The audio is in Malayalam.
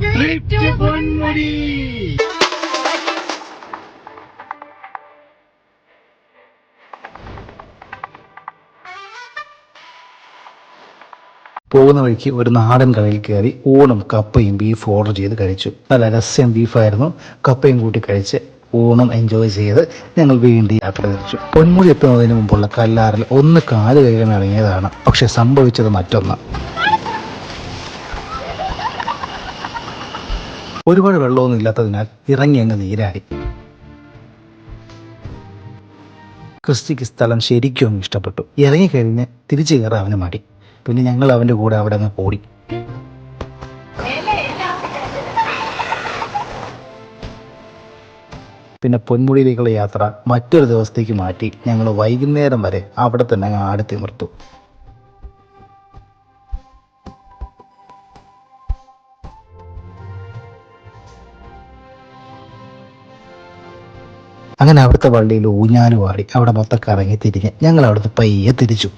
പോകുന്ന വഴിക്ക് ഒരു നാടൻ കടയിൽ കയറി ഊണും കപ്പയും ബീഫ് ഓർഡർ ചെയ്ത് കഴിച്ചു. നല്ല രസ്യം ബീഫായിരുന്നു. കപ്പയും കൂട്ടി കഴിച്ച് ഊണും എൻജോയ് ചെയ്ത് ഞങ്ങൾ വീണ്ടും യാത്ര തിരിച്ചു. പൊന്മുടി എത്തുന്നതിന് മുമ്പുള്ള കല്ലാറിൽ ഒന്ന് കാല് കഴുകാൻ ഇറങ്ങിയതാണ്. പക്ഷെ സംഭവിച്ചത് മറ്റൊന്ന്. ഒരുപാട് വെള്ളമൊന്നും ഇല്ലാത്തതിനാൽ ഇറങ്ങി അങ്ങ് നീരാടി. ക്രിസ്റ്റിക്ക് സ്ഥലം ശരിക്കും ഇഷ്ടപ്പെട്ടു. ഇറങ്ങിക്കഴിഞ്ഞ് തിരിച്ചു കയറാൻ അവന് മടി. പിന്നെ ഞങ്ങൾ അവൻ്റെ കൂടെ അവിടെ അങ്ങ് ഓടി. പിന്നെ പൊന്മുടിയിലേക്കുള്ള യാത്ര മറ്റൊരു ദിവസത്തേക്ക് മാറ്റി ഞങ്ങൾ വൈകുന്നേരം വരെ അവിടെ തന്നെ അങ്ങ് ആടിത്തിമിർത്തു. അങ്ങനെ അവിടുത്തെ പള്ളിയിൽ ഊഞ്ഞാലും ആടി അവിടെ മൊത്തം കറങ്ങി തിരിഞ്ഞ് ഞങ്ങൾ അവിടുത്തെ പയ്യെ തിരിച്ചു.